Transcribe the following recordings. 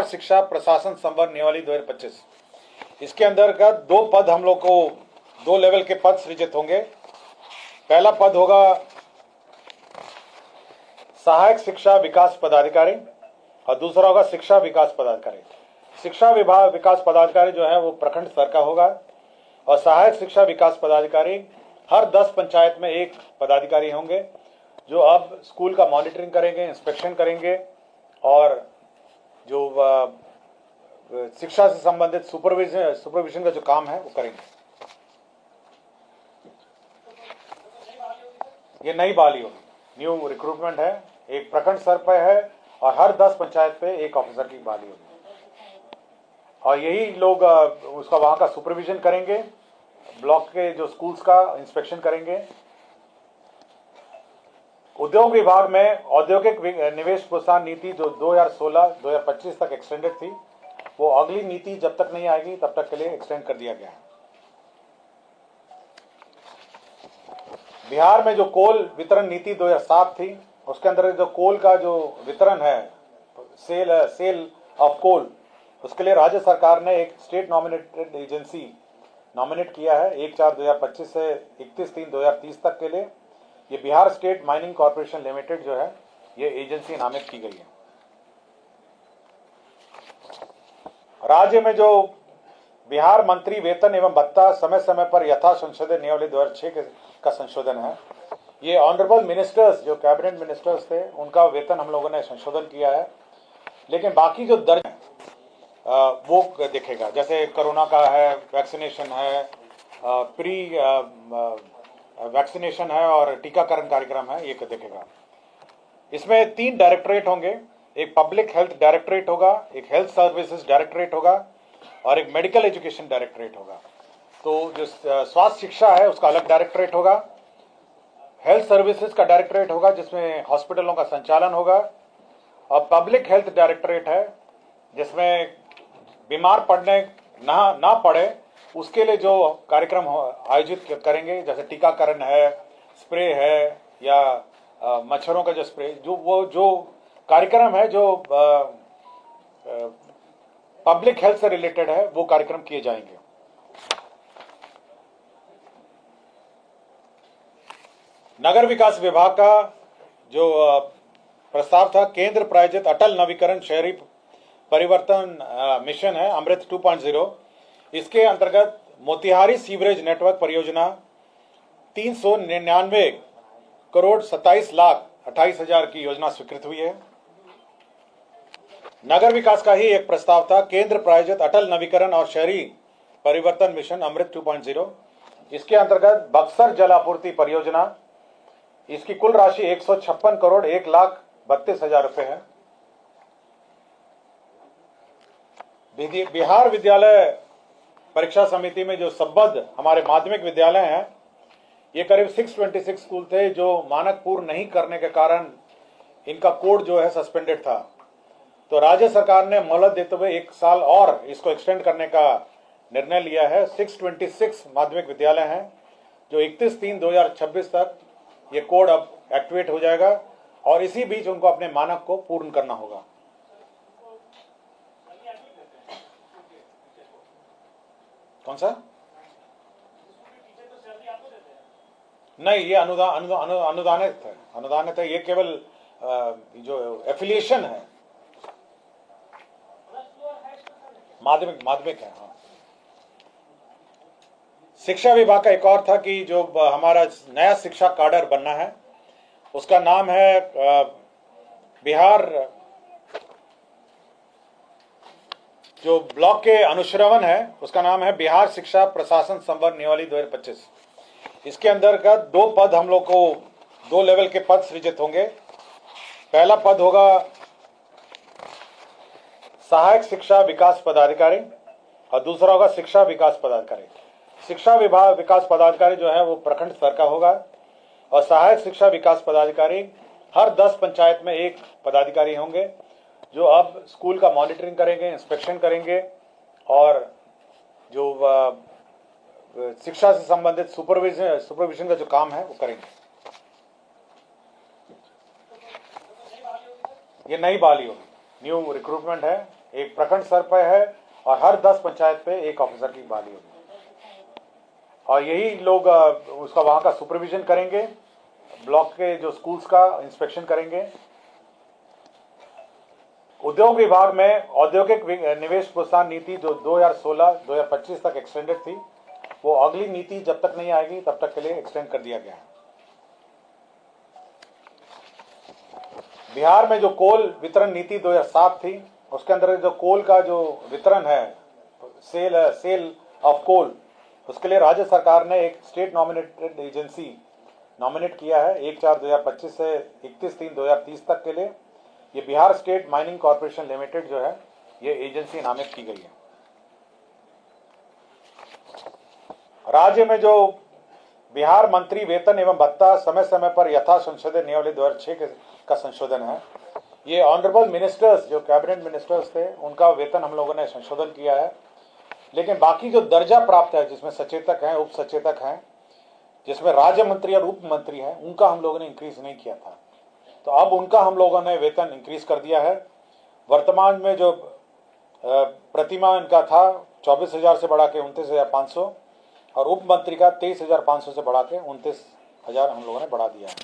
शिक्षा प्रशासन संवर्ग नियमावली 2025। इसके अंतर्गत दो पद हम लोग को, दो लेवल के पद सृजित होंगे। पहला पद होगा सहायक शिक्षा विकास पदाधिकारी और दूसरा होगा शिक्षा विकास पदाधिकारी। शिक्षा विभाग विकास पदाधिकारी जो है वो प्रखंड स्तर का होगा और सहायक शिक्षा विकास पदाधिकारी हर 10 पंचायत में एक पदाधिकारी होंगे जो अब स्कूल का मॉनिटरिंग करेंगे, इंस्पेक्शन करेंगे और जो शिक्षा से संबंधित सुपरविजन का जो काम है वो करेंगे। ये नई बहाली होगी, न्यू रिक्रूटमेंट है, एक प्रखंड स्तर पर है और हर 10 पंचायत पे एक ऑफिसर की बहाली होगी और यही लोग उसका वहां का सुपरविजन करेंगे, ब्लॉक के जो स्कूल्स का इंस्पेक्शन करेंगे। उद्योग विभाग में औद्योगिक निवेश प्रोत्साहन नीति जो 2016-2025 तक एक्सटेंडेड थी, वो अगली नीति जब तक नहीं आएगी तब तक के लिए एक्सटेंड कर दिया गया है। बिहार में जो कोल वितरण नीति 2007 थी, उसके अंदर जो कोल का जो वितरण है, सेल ऑफ कोल, उसके लिए राज्य सरकार ने एक स्टेट नॉमिनेटेड एजेंसी नॉमिनेट किया है 1/4/2025 से 31/3/2030 तक के लिए। ये Bihar state mining corporation limited जो है, ये एजेंसी नामित की गई है। राज्य में जो बिहार मंत्री वेतन एवं भत्ता समय समय पर यथा संशोधन नियमावली 2006 का संशोधन है। ये ऑनरेबल मिनिस्टर्स जो कैबिनेट मिनिस्टर्स थे, उनका वेतन हम लोगों ने संशोधन किया है, लेकिन बाकी जो दर वो देखेगा, जैसे कोरोना का है, वैक्सीनेशन है, प्री वैक्सीनेशन है और टीकाकरण कार्यक्रम है, ये देखेगा। इसमें 3 डायरेक्टरेट होंगे, एक पब्लिक हेल्थ डायरेक्टरेट होगा, एक हेल्थ सर्विसेज डायरेक्टरेट होगा और एक मेडिकल एजुकेशन डायरेक्टरेट होगा। तो जो स्वास्थ्य शिक्षा है उसका अलग डायरेक्टरेट होगा, हेल्थ सर्विसेज का डायरेक्टरेट होगा जिसमें हॉस्पिटलों का संचालन होगा और पब्लिक हेल्थ डायरेक्टरेट है जिसमें बीमार पड़ने ना पड़े उसके लिए जो कार्यक्रम आयोजित करेंगे, जैसे टीकाकरण है, स्प्रे है या मच्छरों का जो स्प्रे, जो कार्यक्रम है जो पब्लिक हेल्थ से रिलेटेड है, वो कार्यक्रम किए जाएंगे। नगर विकास विभाग का जो प्रस्ताव था, केंद्र प्रायोजित अटल नवीकरण शहरी परिवर्तन मिशन है अमृत 2.0, इसके अंतर्गत मोतिहारी सीवरेज नेटवर्क परियोजना 399 करोड़ 27 लाख 28 हजार की योजना स्वीकृत हुई है। नगर विकास का ही एक प्रस्ताव था, केंद्र प्रायोजित अटल नवीकरण और शहरी परिवर्तन मिशन अमृत 2.0, इसके अंतर्गत बक्सर जल आपूर्ति परियोजना, इसकी कुल राशि 156 करोड़ 1 लाख 32 हजार रुपए है। बिहार विद्यालय परीक्षा समिति में जो संबद्ध हमारे माध्यमिक विद्यालय हैं, ये करीब 626 स्कूल थे जो मानक पूर्ण नहीं करने के कारण इनका कोड जो है सस्पेंडेड था। तो राज्य सरकार ने मोहलत देते हुए 1 साल और इसको एक्सटेंड करने का निर्णय लिया है। 626 माध्यमिक विद्यालय हैं जो 31/3/2026 तक ये कोड अब एक्टिवेट हो जाएगा और इसी बीच उनको अपने मानक को पूर्ण करना होगा। कौन सा? नहीं, ये अनुदानित है, ये केवल जो एफिलिएशन है, माध्यमिक है। हाँ, शिक्षा विभाग का एक और था कि जो हमारा नया शिक्षा काडर बनना है, उसका नाम है बिहार, जो ब्लॉक के अनुश्रवण है उसका नाम है बिहार शिक्षा प्रशासन संवर्ग नियमावली 2025। इसके अंतर्गत 2 पद हम लोग को, 2 लेवल के पद सृजित होंगे। पहला पद होगा सहायक शिक्षा विकास पदाधिकारी और दूसरा होगा शिक्षा विकास पदाधिकारी। शिक्षा विभाग विकास पदाधिकारी जो है वो प्रखंड स्तर का होगा और सहायक शिक्षा विकास पदाधिकारी हर 10 पंचायत में एक पदाधिकारी होंगे जो अब स्कूल का मॉनिटरिंग करेंगे, इंस्पेक्शन करेंगे और जो शिक्षा से संबंधित सुपरविजन का जो काम है वो करेंगे। ये नई बहाली होगी, न्यू रिक्रूटमेंट है, एक प्रखंड स्तर पर है और हर 10 पंचायत पे एक ऑफिसर की बहाली होगी और यही लोग उसका वहां का सुपरविजन करेंगे, ब्लॉक के जो स्कूल्स का इंस्पेक्शन करेंगे। उद्योग विभाग में औद्योगिक निवेश प्रोत्साहन नीति जो 2016-2025 तक एक्सटेंडेड थी, वो अगली नीति जब तक नहीं आएगी तब तक के लिए एक्सटेंड कर दिया गया है। बिहार में जो कोल वितरण नीति 2007 थी, उसके अंदर जो कोल का जो वितरण है, सेल ऑफ कोल, उसके लिए राज्य सरकार ने एक स्टेट नॉमिनेटेड एजेंसी नॉमिनेट किया है 1/4/2025 से 31/3/2030 तक के लिए। ये Bihar state mining corporation limited जो है, ये एजेंसी नामित की गई है। राज्य में जो बिहार मंत्री वेतन एवं भत्ता समय समय पर यथा संशोधन नियमावली 2006 का संशोधन है। ये ऑनरेबल मिनिस्टर्स जो कैबिनेट मिनिस्टर्स थे, उनका वेतन हम लोगों ने संशोधन किया है। लेकिन बाकी जो दर्जा प्राप्त है, जिसमें सचेतक हैं, उप सचेतक हैं, जिसमें राज्य मंत्री और उप मंत्री हैं, उनका हम लोगों ने इंक्रीज नहीं किया था। तो अब उनका हम लोगों ने वेतन इंक्रीज कर दिया है। वर्तमान में जो प्रतिमाह इनका था 24,000 से बढ़ा के 29,500 और उप मंत्री का 23,500 से बढ़ा के 29,000 हम लोगों ने बढ़ा दिया है।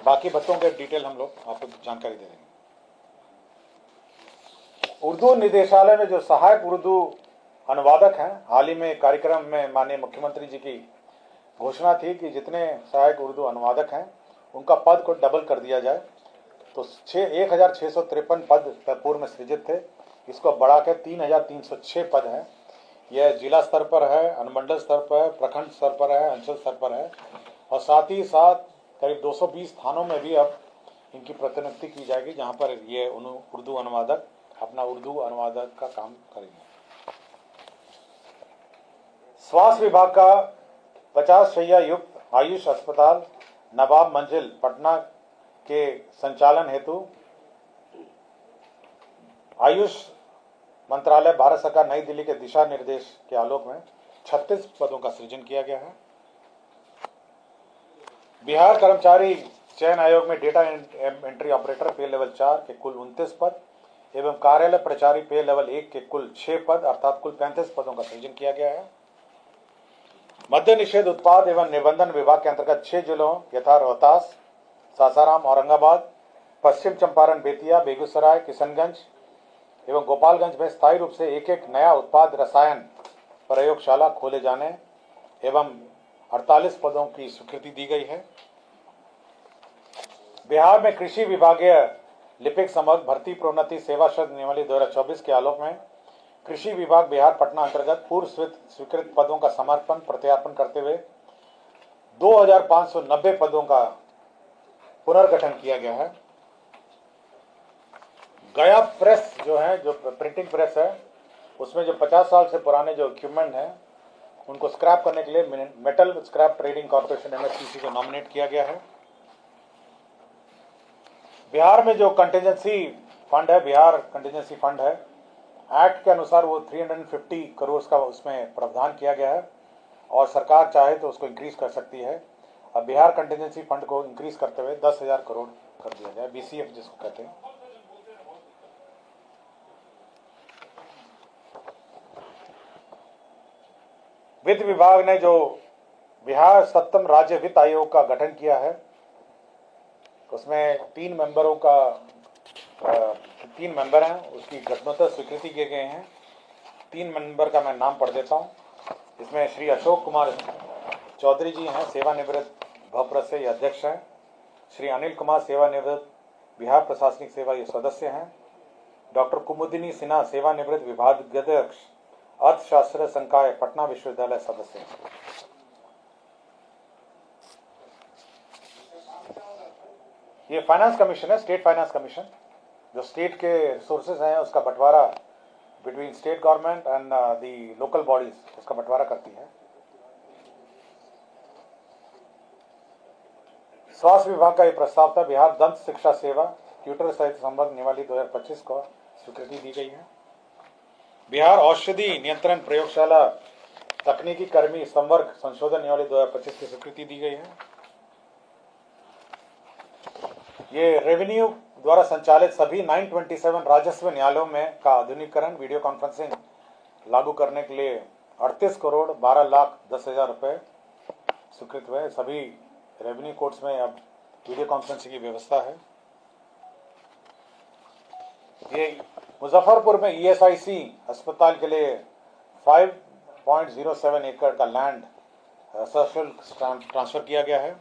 बाकी बच्चों के डिटेल हम लोग आपको जानकारी दे देंगे। उर्दू निदेशालय में जो सहायक उर्दू अनुवादक हैं, हाल ही में कार्यक्रम में माननीय मुख्यमंत्री जी की घोषणा थी कि जितने सहायक उर्दू अनुवादक हैं उनका पद को डबल कर दिया जाए। तो 1653 पद पूर्व में सृजित थे, इसको बढ़ा के 3,306 पद हैं। यह जिला स्तर पर है, अनुमंडल स्तर पर है, प्रखंड स्तर पर है, अंचल स्तर पर है और साथ ही साथ करीब 220 थानों में भी अब इनकी प्रतिनियुक्ति की जाएगी, जहां पर ये उर्दू अनुवादक अपना उर्दू अनुवादक का काम करेंगे। स्वास्थ्य विभाग का 50 शैय्या युक्त आयुष अस्पताल नवाब मंजिल पटना के संचालन हेतु आयुष मंत्रालय भारत सरकार नई दिल्ली के दिशा निर्देश के आलोक में 36 पदों का सृजन किया गया है। बिहार कर्मचारी चयन आयोग में डेटा एंट्री ऑपरेटर पे लेवल 4 के कुल 29 पद एवं कार्यालय प्रचारी पे लेवल 1 के कुल 6 पद अर्थात कुल 35 पदों का सृजन किया गया है। मद्य निषेध उत्पाद एवं निबंधन विभाग के अंतर्गत 6 जिलों यथा रोहतास, सासाराम, औरंगाबाद, पश्चिम चंपारण, बेतिया, बेगूसराय, किशनगंज एवं गोपालगंज में स्थायी रूप से एक एक नया उत्पाद रसायन प्रयोगशाला खोले जाने एवं 48 पदों की स्वीकृति दी गई है। बिहार में कृषि विभागीय लिपिक समग्र भर्ती प्रोन्नति सेवा शब्द नियमावली 2024 के आलोक में कृषि विभाग बिहार पटना अंतर्गत पूर्व स्वीकृत पदों का समर्पण प्रत्यार्पण करते हुए 2,590 पदों का पुनर्गठन किया गया है। गया प्रेस जो है, जो प्रिंटिंग प्रेस है, उसमें जो 50 साल से पुराने जो इक्विपमेंट हैं उनको स्क्रैप करने के लिए metal scrap trading corporation MSTC को नॉमिनेट किया गया है। बिहार में जो कंटिजेंसी फंड है, बिहार कंटिजेंसी फंड है, एक्ट के अनुसार वो 350 करोड़ का उसमें प्रावधान किया गया है और सरकार चाहे तो उसको इंक्रीज कर सकती है। अब बिहार कंटिजेंसी फंड को इंक्रीज करते हुए 10,000 करोड़ कर दिया जाए, BCF जिसको कहते हैं। वित्त विभाग ने जो बिहार 7th राज्य वित्त आयोग का गठन किया है, उसमें 3 मेंबरों का 3 मेंबर हैं, उसकी गठनोत्तर स्वीकृति किए गए हैं। 3 मेंबर का मैं नाम पढ़ देता हूं। इसमें श्री अशोक कुमार चौधरी जी हैं, सेवानिवृत्त भवप्र से अध्यक्ष हैं। श्री अनिल कुमार सेवानिवृत्त बिहार प्रशासनिक सेवा ये सदस्य हैं। डॉक्टर कुमुदिनी सिन्हा सेवानिवृत्त विभागाध्यक्ष अर्थशास्त्र संकाय पटना विश्वविद्यालय सदस्य हैं। ये फाइनेंस कमीशन है, स्टेट फाइनेंस कमीशन, जो स्टेट के रिसोर्सेज हैं उसका बंटवारा between state government and the local bodies, उसका बंटवारा करती है। स्वास्थ्य विभाग का ये प्रस्ताव था। बिहार दंत शिक्षा सेवा ट्यूटर सहित संबंध नियमावली 2025 को स्वीकृति दी गई है। बिहार औषधि नियंत्रण प्रयोगशाला तकनीकी कर्मी संवर्ग संशोधन नियमावली 2025 की स्वीकृति दी गई है। ये रेवेन्यू द्वारा संचालित सभी 927 राजस्व न्यायालयों में का आधुनिकीकरण वीडियो कॉन्फ्रेंसिंग लागू करने के लिए 38 करोड़ 12 लाख 10,000 रुपए स्वीकृत हुए। सभी रेवेन्यू कोर्ट्स में अब वीडियो कॉन्फ्रेंसिंग की व्यवस्था है। ये मुजफ्फरपुर में ईएसआईसी अस्पताल के लिए 5.07 एकड़ का लैंड सशुल्क ट्रांसफर किया गया है।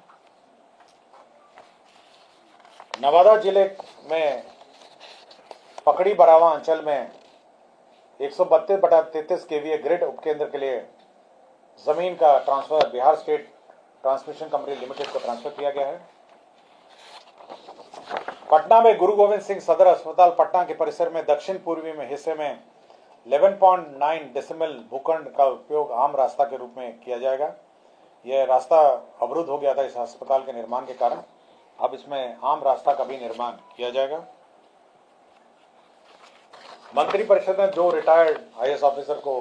नवादा जिले में पकड़ी बरावा अंचल में 132/33 केवीए ग्रिड उपकेंद्र के लिए जमीन का transfer Bihar state transmission company limited को ट्रांसफर किया गया है। पटना में गुरु गोविंद सिंह सदर अस्पताल पटना के परिसर में दक्षिण पूर्वी में हिस्से में 11.9 डेसिमल भूखंड का उपयोग आम रास्ता के रूप में किया जाएगा। यह रास्ता अवरुद्ध हो गया था इस अस्पताल के निर्माण के कारण। अब इसमें आम रास्ता का भी निर्माण किया जाएगा। मंत्रिपरिषद ने 2 रिटायर्ड आईएएस ऑफिसर को